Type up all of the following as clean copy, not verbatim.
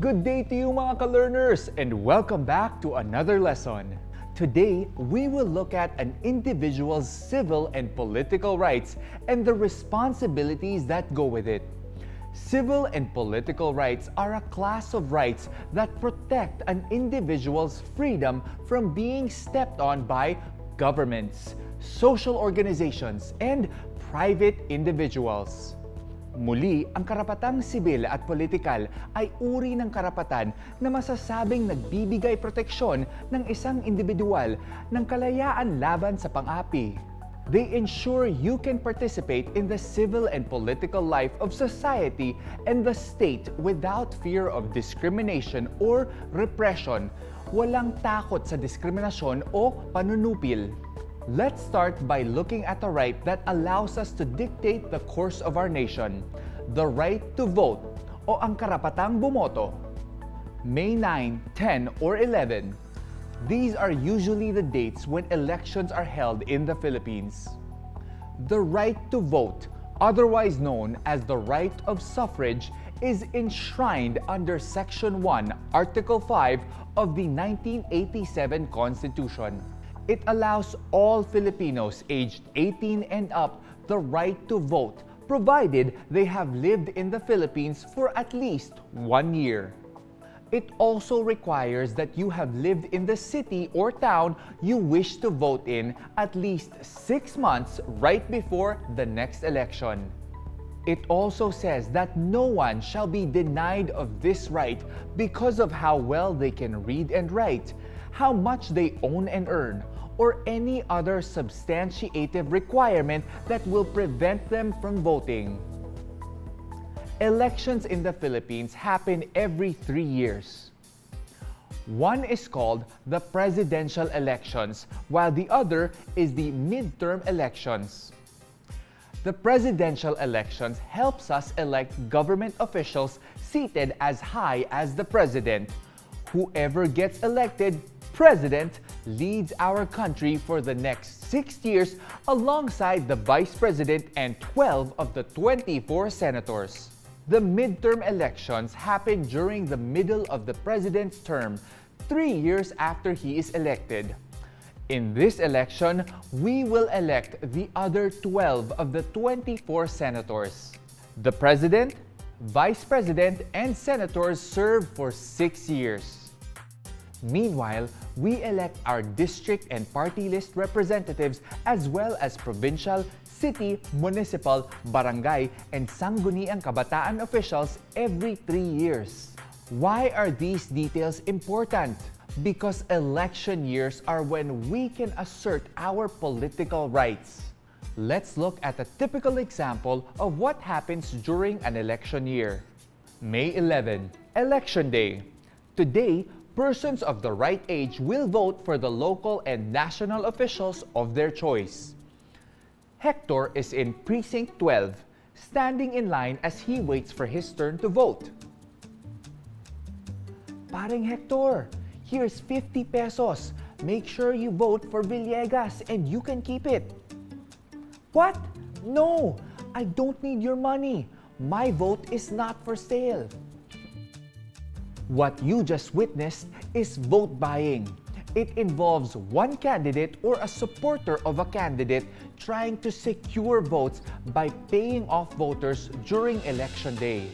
Good day to you mga ka-learners and welcome back to another lesson. Today, we will look at an individual's civil and political rights and the responsibilities that go with it. Civil and political rights are a class of rights that protect an individual's freedom from being stepped on by governments, social organizations, and private individuals. Muli, ang karapatang sibil at politikal ay uri ng karapatan na masasabing nagbibigay proteksyon ng isang individual ng kalayaan laban sa pang-api. They ensure you can participate in the civil and political life of society and the state without fear of discrimination or repression. Walang takot sa diskriminasyon o panunupil. Let's start by looking at a right that allows us to dictate the course of our nation, the right to vote o ang karapatang bumoto. May 9, 10, or 11. These are usually the dates when elections are held in the Philippines. The right to vote, otherwise known as the right of suffrage, is enshrined under Section 1, Article 5 of the 1987 Constitution. It allows all Filipinos aged 18 and up the right to vote, provided they have lived in the Philippines for at least 1 year. It also requires that you have lived in the city or town you wish to vote in at least 6 months right before the next election. It also says that no one shall be denied of this right because of how well they can read and write, how much they own and earn, or any other substantiative requirement that will prevent them from voting. Elections in the Philippines happen every 3 years. One is called the presidential elections, while the other is the midterm elections. The presidential elections helps us elect government officials seated as high as the president. Whoever gets elected president leads our country for the next 6 years alongside the vice president and 12 of the 24 senators. The midterm elections happen during the middle of the president's term, 3 years after he is elected. In this election, we will elect the other 12 of the 24 senators. The president, vice president, and senators serve for 6 years. Meanwhile, we elect our district and party list representatives as well as provincial, city, municipal, barangay, and sangguniang kabataan officials every 3 years. Why are these details important? Because election years are when we can assert our political rights. Let's look at a typical example of what happens during an election year. May 11, Election Day. Today, persons of the right age will vote for the local and national officials of their choice. Hector is in Precinct 12, standing in line as he waits for his turn to vote. Paring Hector, here's 50 pesos. Make sure you vote for Villegas and you can keep it. What? No, I don't need your money. My vote is not for sale. What you just witnessed is vote buying. It involves one candidate or a supporter of a candidate trying to secure votes by paying off voters during election day.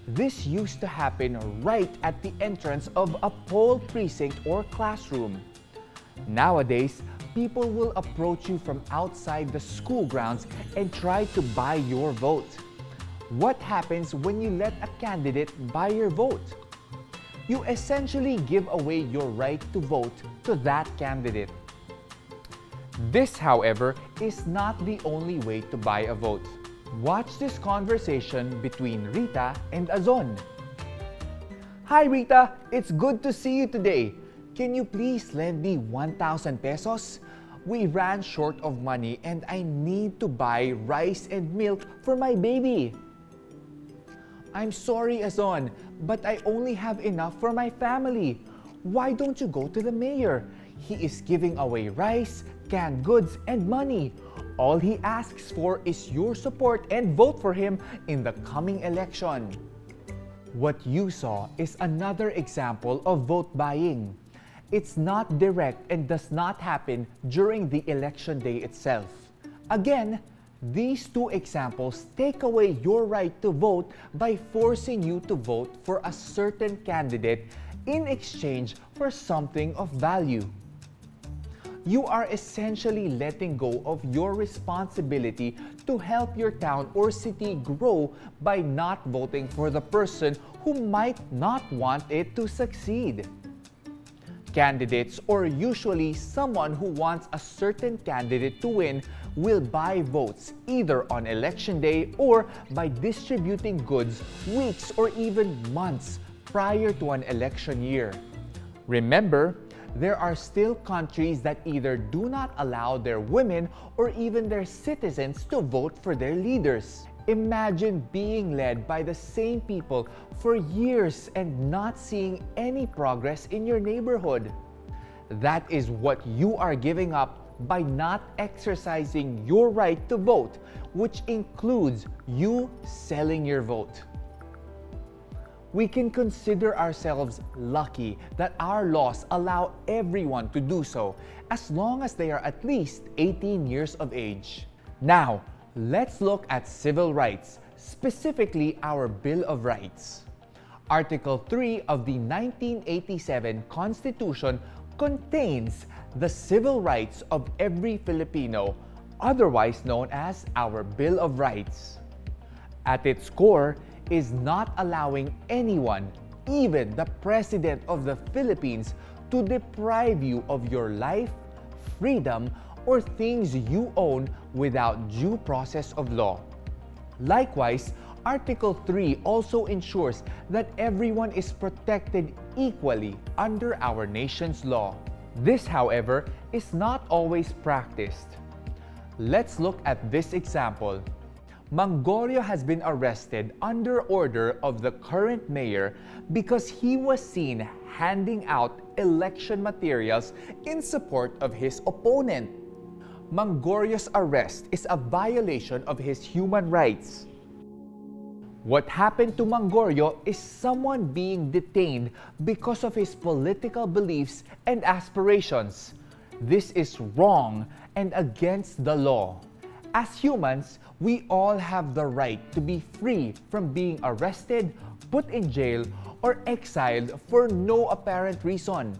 This used to happen right at the entrance of a poll precinct or classroom. Nowadays, people will approach you from outside the school grounds and try to buy your vote. What happens when you let a candidate buy your vote? You essentially give away your right to vote to that candidate. This, however, is not the only way to buy a vote. Watch this conversation between Rita and Azon. Hi Rita, it's good to see you today. Can you please lend me 1,000 pesos? We ran short of money and I need to buy rice and milk for my baby. I'm sorry, Azon, but I only have enough for my family. Why don't you go to the mayor? He is giving away rice, canned goods, and money. All he asks for is your support and vote for him in the coming election. What you saw is another example of vote buying. It's not direct and does not happen during the election day itself. Again, these two examples take away your right to vote by forcing you to vote for a certain candidate in exchange for something of value. You are essentially letting go of your responsibility to help your town or city grow by not voting for the person who might not want it to succeed. Candidates, or usually someone who wants a certain candidate to win, will buy votes either on election day or by distributing goods weeks or even months prior to an election year. Remember, there are still countries that either do not allow their women or even their citizens to vote for their leaders. Imagine being led by the same people for years and not seeing any progress in your neighborhood. That is what you are giving up by not exercising your right to vote, which includes you selling your vote. We can consider ourselves lucky that our laws allow everyone to do so, as long as they are at least 18 years of age. Now, let's look at civil rights, specifically our Bill of Rights. Article 3 of the 1987 Constitution contains the civil rights of every Filipino, otherwise known as our Bill of Rights. At its core is not allowing anyone, even the President of the Philippines, to deprive you of your life, freedom, or things you own without due process of law. Likewise, Article 3 also ensures that everyone is protected equally under our nation's law. This, however, is not always practiced. Let's look at this example. Mangorio has been arrested under order of the current mayor because he was seen handing out election materials in support of his opponent. Mangorio's arrest is a violation of his human rights. What happened to Mangorio is someone being detained because of his political beliefs and aspirations. This is wrong and against the law. As humans, we all have the right to be free from being arrested, put in jail, or exiled for no apparent reason.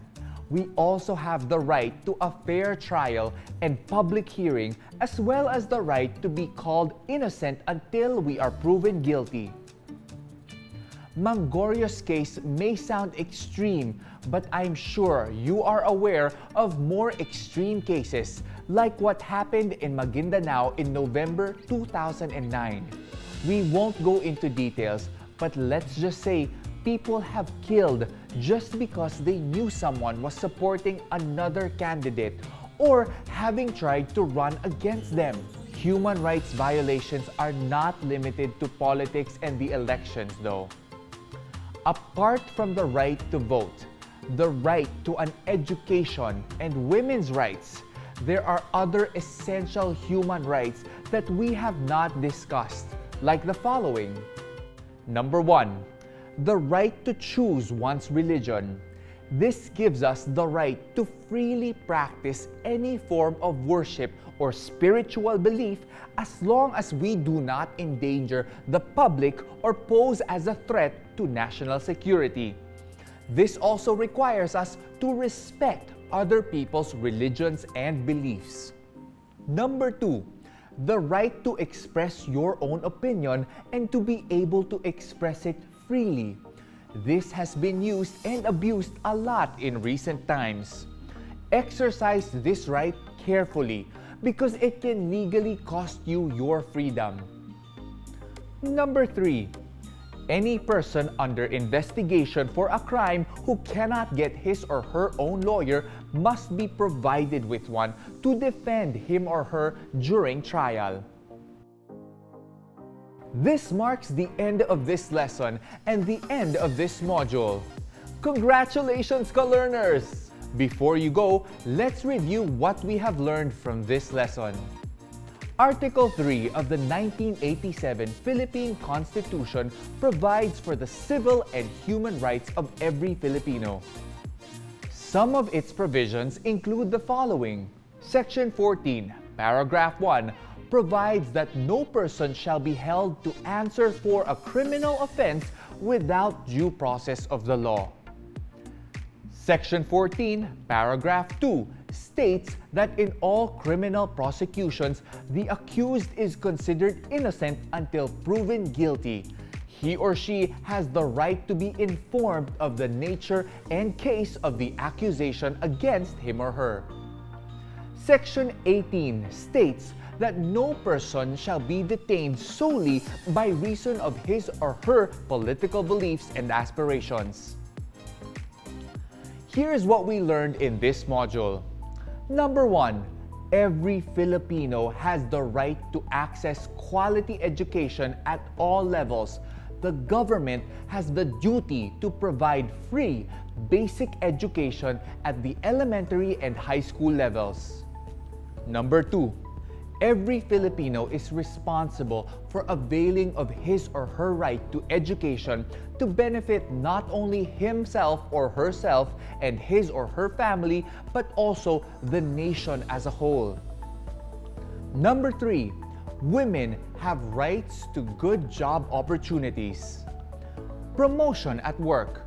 We also have the right to a fair trial and public hearing, as well as the right to be called innocent until we are proven guilty. Mangorio's case may sound extreme, but I'm sure you are aware of more extreme cases like what happened in Maguindanao in November 2009. We won't go into details, but let's just say people have killed just because they knew someone was supporting another candidate or having tried to run against them. Human rights violations are not limited to politics and the elections, though. Apart from the right to vote, the right to an education, and women's rights, there are other essential human rights that we have not discussed, like the following. Number 1, the right to choose one's religion. This gives us the right to freely practice any form of worship or spiritual belief as long as we do not endanger the public or pose as a threat to national security. This also requires us to respect other people's religions and beliefs. Number 2, the right to express your own opinion and to be able to express it freely. This has been used and abused a lot in recent times. Exercise this right carefully because it can legally cost you your freedom. Number 3, any person under investigation for a crime who cannot get his or her own lawyer must be provided with one to defend him or her during trial. This marks the end of this lesson and the end of this module. Congratulations, ka-learners! Before you go, let's review what we have learned from this lesson. Article 3 of the 1987 Philippine Constitution provides for the civil and human rights of every Filipino. Some of its provisions include the following. Section 14, Paragraph 1, provides that no person shall be held to answer for a criminal offense without due process of the law. Section 14, Paragraph 2, states that in all criminal prosecutions, the accused is considered innocent until proven guilty. He or she has the right to be informed of the nature and case of the accusation against him or her. Section 18 states that no person shall be detained solely by reason of his or her political beliefs and aspirations. Here's what we learned in this module. Number 1, every Filipino has the right to access quality education at all levels. The government has the duty to provide free, basic education at the elementary and high school levels. Number 2, every Filipino is responsible for availing of his or her right to education to benefit not only himself or herself and his or her family, but also the nation as a whole. Number 3, women have rights to good job opportunities, promotion at work,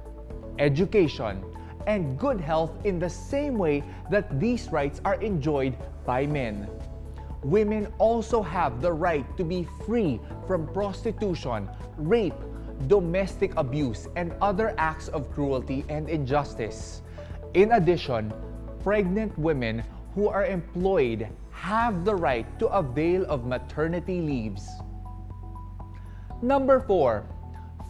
education, and good health in the same way that these rights are enjoyed by men. Women also have the right to be free from prostitution, rape, domestic abuse, and other acts of cruelty and injustice. In addition, pregnant women who are employed have the right to avail of maternity leaves. Number 4,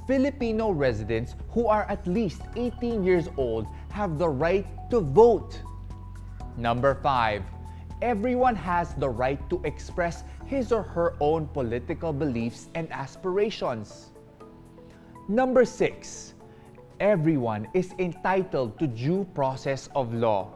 Filipino residents who are at least 18 years old have the right to vote. Number 5, everyone has the right to express his or her own political beliefs and aspirations. Number 6, everyone is entitled to due process of law.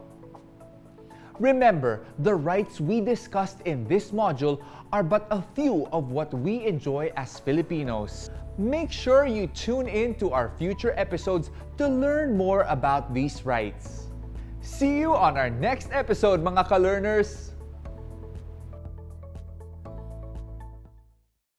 Remember, the rights we discussed in this module are but a few of what we enjoy as Filipinos. Make sure you tune in to our future episodes to learn more about these rights. See you on our next episode, mga ka-learners!